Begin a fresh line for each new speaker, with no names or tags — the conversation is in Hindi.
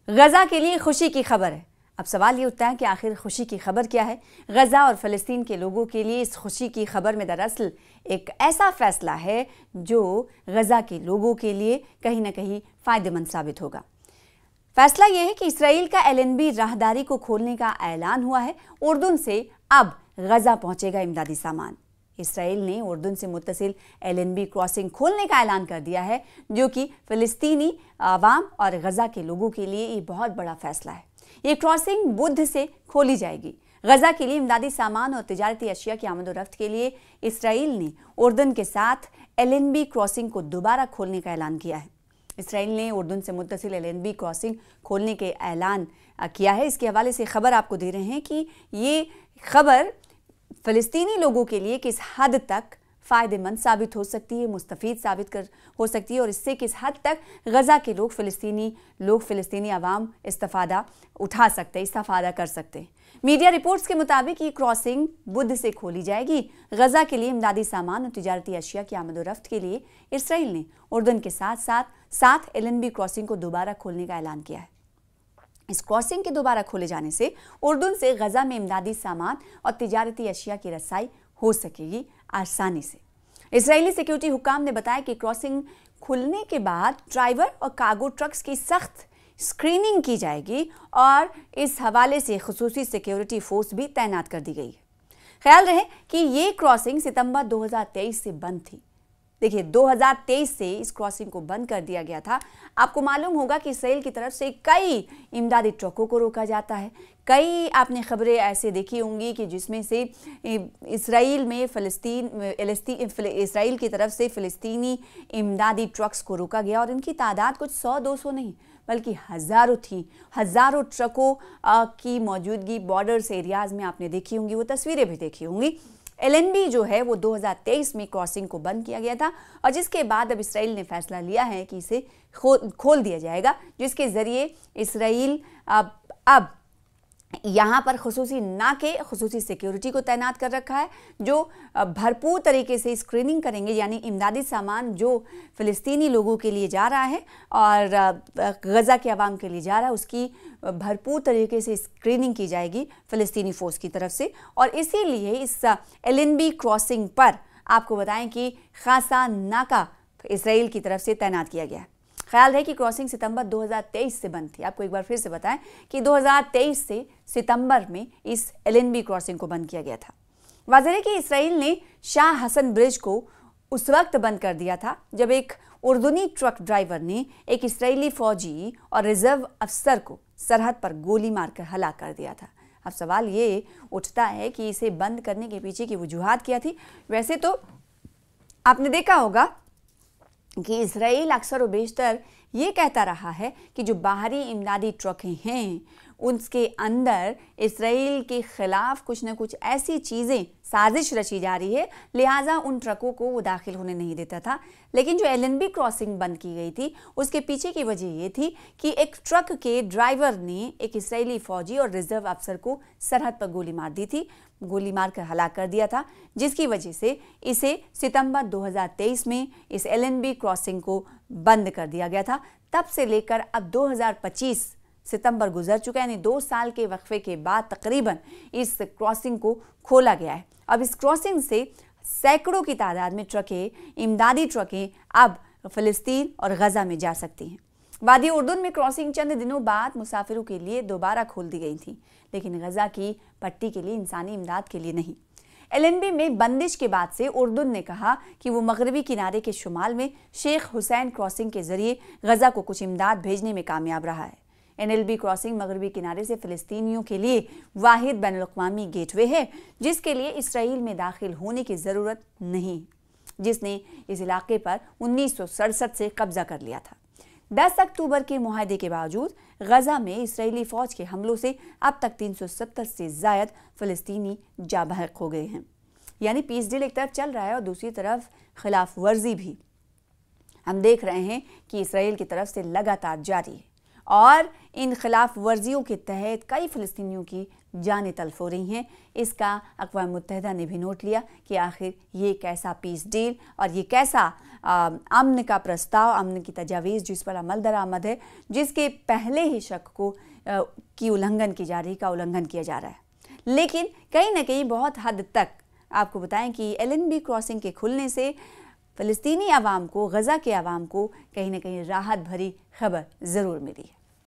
गजा के लिए खुशी की खबर है। अब सवाल ये उठता है कि आखिर खुशी की खबर क्या है। गजा और फ़लस्तीन के लोगों के लिए इस खुशी की खबर में दरअसल एक ऐसा फैसला है जो गजा के लोगों के लिए कहीं ना कहीं फ़ायदेमंद साबित होगा। फैसला यह है कि इसराइल का एलएनबी राहदारी को खोलने का ऐलान हुआ है। उर्दून से अब गजा पहुंचेगा इमदादी सामान। इसराइल ने उर्दून से मुत्तसिल एलएनबी क्रॉसिंग खोलने का ऐलान कर दिया है, जो कि फ़लस्तीनी आवाम और गजा के लोगों के लिए ये बहुत बड़ा फैसला है। ये क्रॉसिंग बुध से खोली जाएगी। गजा के लिए इमदादी सामान और तिजारती अशिया की आमद-ओ-रफ्त के लिए इसराइल ने उर्दून के साथ एलएनबी क्रॉसिंग को दोबारा खोलने का ऐलान किया है। इसराइल ने उर्दून से मुत्तसिल एलएनबी क्रॉसिंग खोलने के ऐलान किया है। इसके हवाले से खबर आपको दे रहे हैं कि ये खबर फ़लस्तीनी लोगों के लिए किस हद तक फ़ायदेमंद साबित हो सकती है, मुस्तफ़ीद साबित हो सकती है और इससे किस हद तक गजा के लोग फ़लस्तीनी अवाम इस्तिफ़ादा उठा सकते हैं, इस्तिफ़ादा कर सकते हैं। मीडिया रिपोर्ट्स के मुताबिक ये क्रॉसिंग बुध से खोली जाएगी। गजा के लिए इमदादी सामान और तिजारती अशिया की आमद-ओ-रफ्त के लिए इसराइल ने उर्दून के साथ एलएनबी क्रॉसिंग को दोबारा खोलने का ऐलान किया है। इस क्रॉसिंग के दोबारा खोले जाने से उर्दून से गजा में इमदादी सामान और तिजारती अशिया की रसाई हो सकेगी आसानी से। इजरायली सिक्योरिटी हुक्काम ने बताया कि क्रॉसिंग खुलने के बाद ड्राइवर और कार्गो ट्रक्स की सख्त स्क्रीनिंग की जाएगी और इस हवाले से खुसूसी सिक्योरिटी फोर्स भी तैनात कर दी गई है। ख्याल रहे कि ये क्रॉसिंग सितंबर 2023 से बंद थी। देखिए, 2023 से इस क्रॉसिंग को बंद कर दिया गया था। आपको मालूम होगा कि इसराइल की तरफ से कई इमदादी ट्रकों को रोका जाता है। कई आपने खबरें ऐसे देखी होंगी कि जिसमें से इसराइल की तरफ से फ़लस्तीनी इमदादी ट्रक्स को रोका गया और इनकी तादाद कुछ 100-200 नहीं बल्कि हज़ारों थी। हज़ारों ट्रकों की मौजूदगी बॉर्डर्स एरियाज़ में आपने देखी होंगी, वो तस्वीरें भी देखी होंगी। एलएनबी जो है वो 2023 में क्रॉसिंग को बंद किया गया था और जिसके बाद अब इसराइल ने फैसला लिया है कि इसे खोल दिया जाएगा, जिसके ज़रिए इसराइल अब यहाँ पर खुसूसी सिक्योरिटी को तैनात कर रखा है, जो भरपूर तरीके से स्क्रीनिंग करेंगे। यानी इमदादी सामान जो फ़लस्तीनी लोगों के लिए जा रहा है और गजा के अवाम के लिए जा रहा है, उसकी भरपूर तरीके से स्क्रीनिंग की जाएगी फ़लस्तीनी फ़ोर्स की तरफ से। और इसीलिए इस एलएनबी क्रॉसिंग पर आपको बताएं कि खासा नाका इसराइल की तरफ से तैनात किया गया है। ख्याल है कि क्रॉसिंग सितंबर 2023 से बंद थी। आपको एक बार फिर से बताएं कि 2023 से सितंबर में इस एलएनबी क्रॉसिंग को बंद किया गया था। वाज़ेह है कि इसराइल ने शाह हसन ब्रिज को उस वक्त बंद कर दिया था जब एक उर्दूनी ट्रक ड्राइवर ने एक इसराइली फौजी और रिजर्व अफसर को सरहद पर गोली मारकर हलाक कर दिया था। अब सवाल ये उठता है कि इसे बंद करने के पीछे की वजूहात क्या थी। वैसे तो आपने देखा होगा कि इसराइल अक्सर व बेशतर ये कहता रहा है कि जो बाहरी इमदादी ट्रकें हैं उसके अंदर इसराइल के ख़िलाफ़ कुछ न कुछ ऐसी चीज़ें साजिश रची जा रही है, लिहाजा उन ट्रकों को वो दाखिल होने नहीं देता था। लेकिन जो एलएनबी क्रॉसिंग बंद की गई थी उसके पीछे की वजह ये थी कि एक ट्रक के ड्राइवर ने एक इसराइली फ़ौजी और रिजर्व अफसर को सरहद पर गोली मार दी थी, गोली मारकर हलाक कर दिया था, जिसकी वजह से इसे सितंबर 2023 में इस एलएनबी क्रॉसिंग को बंद कर दिया गया था। तब से लेकर अब 2025 सितंबर गुजर चुका है, यानी 2 साल के वक्फे के बाद तकरीबन इस क्रॉसिंग को खोला गया है। अब इस क्रॉसिंग से सैकड़ों की तादाद में इमदादी ट्रकें अब फ़लस्तीन और गजा में जा सकती हैं। वादी उर्दून में क्रॉसिंग चंद दिनों बाद मुसाफिरों के लिए दोबारा खोल दी गई थी, लेकिन गजा की पट्टी के लिए, इंसानी इमदाद के लिए नहीं। एलएनबी में बंदिश के बाद से उर्दून ने कहा कि वो मगरबी किनारे के शुमाल में शेख हुसैन क्रॉसिंग के जरिए गजा को कुछ इमदाद भेजने में कामयाब रहा है। एलएनबी क्रॉसिंग मगरबी किनारे से फ़लस्तीनियों के लिए वाहिद बैनुल-अक़वामी गेटवे है, जिसके लिए इसराइल में दाखिल होने की ज़रूरत नहीं, जिसने इस इलाके पर 1967 से कब्जा कर लिया था। 10 अक्टूबर के मुआहदे के बावजूद गजा में इसराइली फ़ौज के हमलों से अब तक 370 से ज़ायद फ़लस्तीनी जाँ बहक हो गए हैं। यानी पीस डील एक तरफ चल रहा है और दूसरी तरफ खिलाफ वर्जी भी हम देख रहे हैं कि इसराइल की तरफ से लगातार जारी है। और इन खिलाफ वर्जियों के तहत कई फ़लस्तीनियों की जानें तल्फ हो रही हैं। इसका अक़वाम मुत्तहिदा ने भी नोट लिया कि आखिर ये कैसा पीस डील और ये कैसा अमन का प्रस्ताव, अमन की तजावीज़ जिस पर अमल दरामद है, जिसके पहले ही शक को की उल्लंघन की जा रही, का उल्लंघन किया जा रहा है। लेकिन कहीं ना कहीं बहुत हद तक आपको बताएं कि एलएनबी क्रॉसिंग के खुलने से फ़लस्तीनी अवाम को, गज़ा के अवाम को कहीं ना कहीं राहत भरी खबर ज़रूर मिली है।